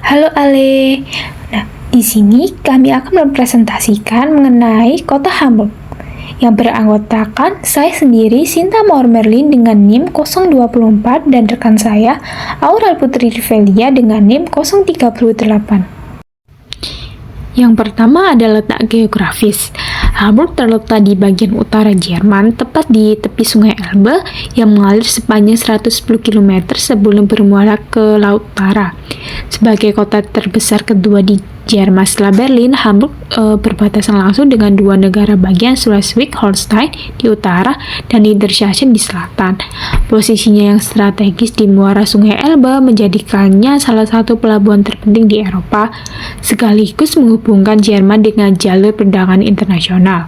Halo Ale. Nah, di sini kami akan mempresentasikan mengenai kota Hamburg yang beranggotakan saya sendiri Sinta Maur Merlin dengan NIM 024 dan rekan saya Aural Putri Rivelia dengan NIM 038. Yang pertama ada letak geografis. Hamburg terletak di bagian utara Jerman, tepat di tepi Sungai Elbe yang mengalir sepanjang 110 km sebelum bermuara ke Laut Utara. Sebagai kota terbesar kedua di Jerman setelah Berlin, Hamburg berbatasan langsung dengan dua negara bagian Schleswig-Holstein di utara dan Niedersachsen di selatan. Posisinya yang strategis di muara Sungai Elbe menjadikannya salah satu pelabuhan terpenting di Eropa, sekaligus menghubungkan Jerman dengan jalur perdagangan internasional.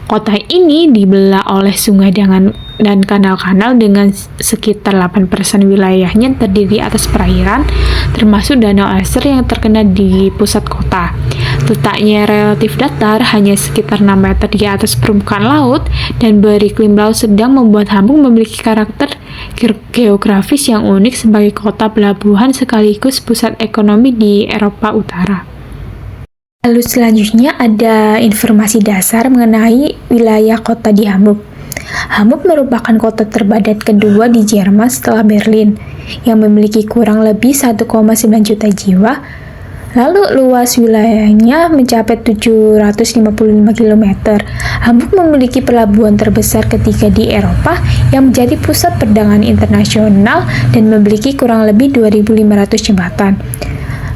Kota ini dibelah oleh sungai dan kanal-kanal dengan sekitar 8% wilayahnya terdiri atas perairan, termasuk Danau Elster yang terkena di pusat kota. Letaknya relatif datar, hanya sekitar 6 meter di atas permukaan laut, dan beriklim laut sedang membuat Hamburg memiliki karakter geografis yang unik sebagai kota pelabuhan sekaligus pusat ekonomi di Eropa Utara. Lalu selanjutnya ada informasi dasar mengenai wilayah kota di Hamburg. Hamburg merupakan kota terpadat kedua di Jerman setelah Berlin, yang memiliki kurang lebih 1,9 juta jiwa. Lalu luas wilayahnya mencapai 755 km. Hamburg memiliki pelabuhan terbesar ketiga di Eropa yang menjadi pusat perdagangan internasional dan memiliki kurang lebih 2.500 jembatan.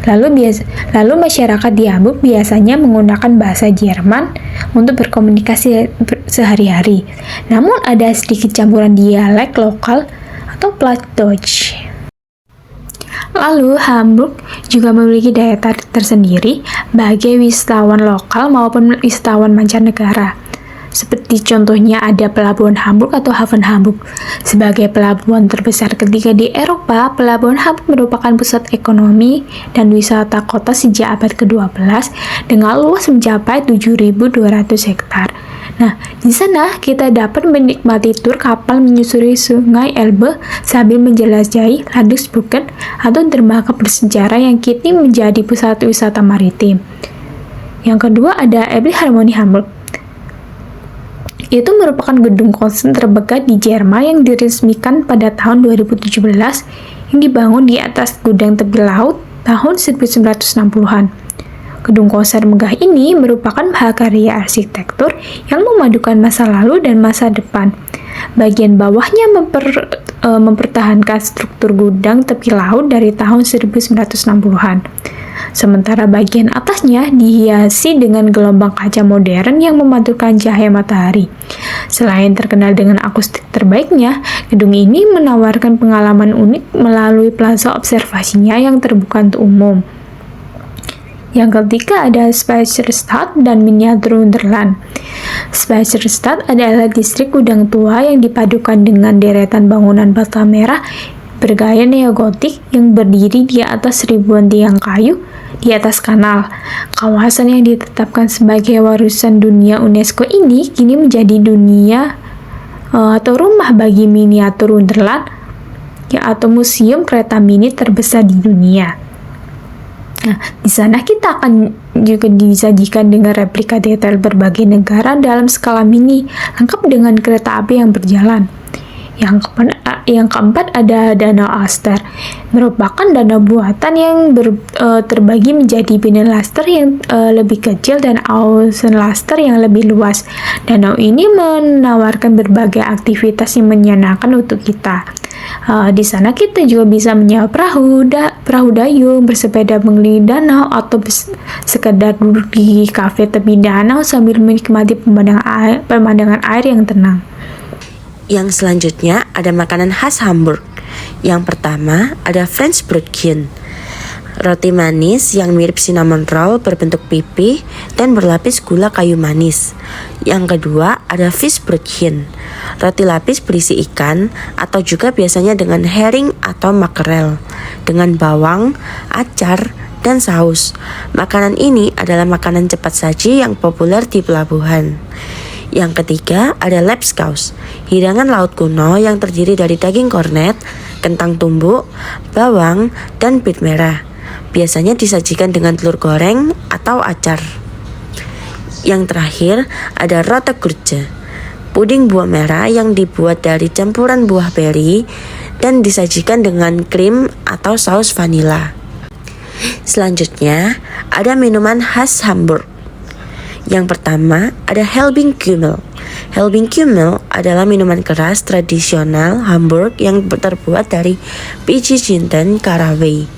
Lalu masyarakat di Hamburg biasanya menggunakan bahasa Jerman untuk berkomunikasi sehari-hari. Namun ada sedikit campuran dialek lokal atau Plattdeutsch. Lalu Hamburg juga memiliki daya tarik tersendiri bagi wisatawan lokal maupun wisatawan mancanegara. Seperti contohnya ada Pelabuhan Hamburg atau Hafen Hamburg. Sebagai pelabuhan terbesar ketiga di Eropa, Pelabuhan Hamburg merupakan pusat ekonomi dan wisata kota sejak abad ke-12 dengan luas mencapai 7.200 hektar. Nah, di sana kita dapat menikmati tur kapal menyusuri Sungai Elbe sambil menjelajahi Landungsbrücken atau dermaga bersejarah yang kini menjadi pusat wisata maritim. Yang kedua ada Elbphilharmonie Hamburg. Itu merupakan gedung konser terbesar di Jerman yang diresmikan pada tahun 2017 yang dibangun di atas gudang tepi laut tahun 1960-an. Gedung konser megah ini merupakan mahakarya arsitektur yang memadukan masa lalu dan masa depan. Bagian bawahnya mempertahankan struktur gudang tepi laut dari tahun 1960-an. Sementara bagian atasnya dihiasi dengan gelombang kaca modern yang memantulkan cahaya matahari. Selain terkenal dengan akustik terbaiknya, gedung ini menawarkan pengalaman unik melalui plaza observasinya yang terbuka untuk umum. Yang ketiga ada Speicherstadt dan Miniatur Wunderland. Speicherstadt adalah distrik gudang tua yang dipadukan dengan deretan bangunan bata merah bergaya neogotik yang berdiri di atas ribuan tiang kayu di atas kanal. Kawasan yang ditetapkan sebagai warisan dunia UNESCO ini kini menjadi dunia atau rumah bagi Miniatur Wunderland atau museum kereta mini terbesar di dunia. Nah, di sana kita akan juga disajikan dengan replika detail berbagai negara dalam skala mini, lengkap dengan kereta api yang berjalan. Yang keempat ada Danau Elster, merupakan danau buatan yang terbagi menjadi Binnenalster yang lebih kecil dan Außenalster yang lebih luas. Danau ini menawarkan berbagai aktivitas yang menyenangkan untuk kita. Di sana kita juga bisa menyewa perahu dayung, bersepeda mengelilingi danau, atau sekedar duduk di kafe tepi danau sambil menikmati pemandangan air yang tenang. Yang selanjutnya ada makanan khas Hamburg. Yang pertama ada Franzbrötchen, roti manis yang mirip cinnamon roll berbentuk pipih dan berlapis gula kayu manis. Yang kedua ada Fischbrötchen, roti lapis berisi ikan atau juga biasanya dengan herring atau makrel, dengan bawang, acar, dan saus. Makanan ini adalah makanan cepat saji yang populer di pelabuhan. Yang ketiga ada Labskaus, hidangan laut kuno yang terdiri dari daging kornet, kentang tumbuk, bawang, dan bit merah. Biasanya disajikan dengan telur goreng atau acar. Yang terakhir ada Rote puding buah merah yang dibuat dari campuran buah beri dan disajikan dengan krim atau saus vanila. Selanjutnya ada minuman khas Hamburg. Yang pertama ada Helbing-Kümmel. Helbing-Kümmel adalah minuman keras tradisional Hamburg yang terbuat dari biji jinten caraway.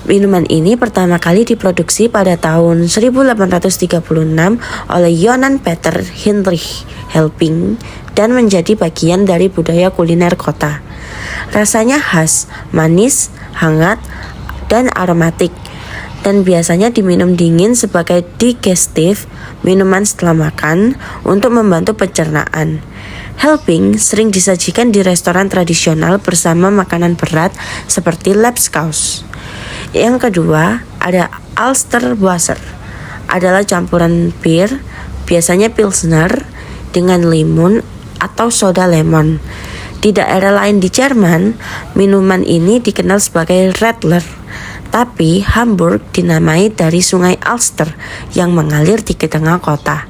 Minuman ini pertama kali diproduksi pada tahun 1836 oleh Johann Peter Heinrich Helbing dan menjadi bagian dari budaya kuliner kota. Rasanya khas, manis, hangat, dan aromatik, dan biasanya diminum dingin sebagai digestif, minuman setelah makan untuk membantu pencernaan. Helbing sering disajikan di restoran tradisional bersama makanan berat seperti Labskaus. Yang kedua ada Alsterwasser, adalah campuran bir, biasanya pilsner dengan limun atau soda lemon. Di daerah lain di Jerman, minuman ini dikenal sebagai Radler, tapi Hamburg dinamai dari sungai Alster yang mengalir di tengah kota.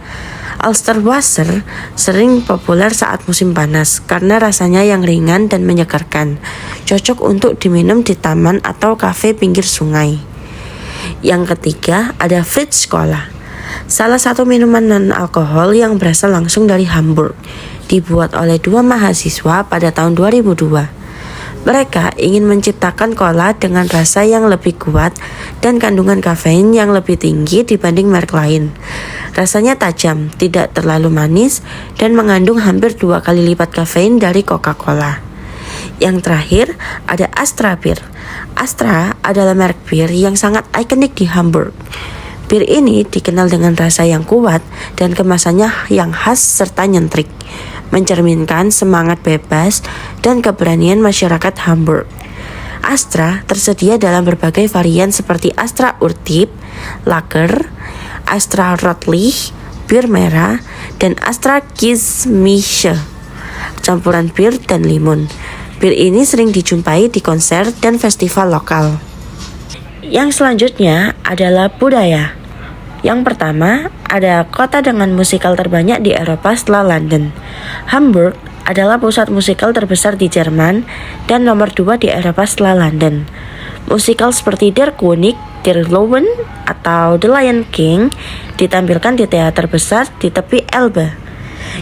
Alsterwasser sering populer saat musim panas karena rasanya yang ringan dan menyegarkan, cocok untuk diminum di taman atau kafe pinggir sungai. Yang ketiga ada Fritz Cola, salah satu minuman non-alkohol yang berasal langsung dari Hamburg, dibuat oleh dua mahasiswa pada tahun 2002. Mereka ingin menciptakan cola dengan rasa yang lebih kuat dan kandungan kafein yang lebih tinggi dibanding merek lain. Rasanya tajam, tidak terlalu manis, dan mengandung hampir 2 kali lipat kafein dari Coca-Cola. Yang terakhir ada Astra Bir. Astra adalah merek bir yang sangat ikonik di Hamburg. Bir ini dikenal dengan rasa yang kuat dan kemasannya yang khas serta nyentrik, mencerminkan semangat bebas dan keberanian masyarakat Hamburg. Astra tersedia dalam berbagai varian seperti Astra Urtyp, Lager, Astra Rotlich, bir merah, dan Astra Kiezmische, campuran bir dan limun. Bir ini sering dijumpai di konser dan festival lokal. Yang selanjutnya adalah budaya. Yang pertama, ada kota dengan musikal terbanyak di Eropa setelah London. Hamburg adalah pusat musikal terbesar di Jerman dan nomor 2 di Eropa setelah London. Musikal seperti Der König, Der Löwen, atau The Lion King ditampilkan di teater besar di tepi Elbe.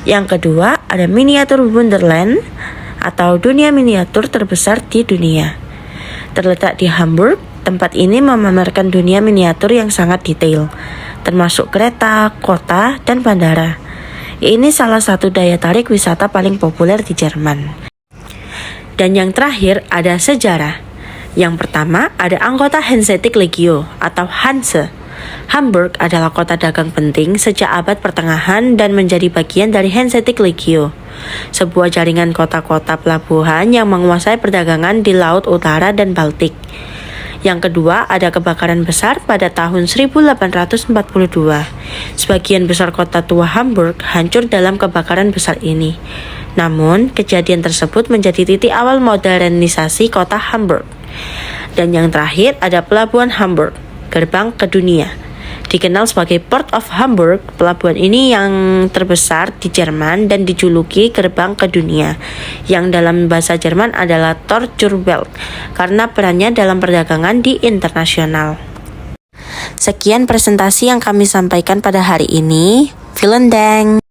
Yang kedua, ada Miniatur Wonderland atau dunia miniatur terbesar di dunia. Terletak di Hamburg, tempat ini memamerkan dunia miniatur yang sangat detail, termasuk kereta, kota, dan bandara. Ini salah satu daya tarik wisata paling populer di Jerman. Dan yang terakhir ada sejarah. Yang pertama ada anggota Hanseatic Legio atau Hanse. Hamburg adalah kota dagang penting sejak abad pertengahan dan menjadi bagian dari Hanseatic Legio, sebuah jaringan kota-kota pelabuhan yang menguasai perdagangan di Laut Utara dan Baltik. Yang kedua ada kebakaran besar pada tahun 1842. Sebagian besar kota tua Hamburg hancur dalam kebakaran besar ini. Namun, kejadian tersebut menjadi titik awal modernisasi kota Hamburg. Dan yang terakhir ada Pelabuhan Hamburg, gerbang ke dunia. Dikenal sebagai Port of Hamburg, pelabuhan ini yang terbesar di Jerman dan dijuluki gerbang ke dunia, yang dalam bahasa Jerman adalah Tor zur Welt, karena perannya dalam perdagangan di internasional. Sekian presentasi yang kami sampaikan pada hari ini. Vielen Dank.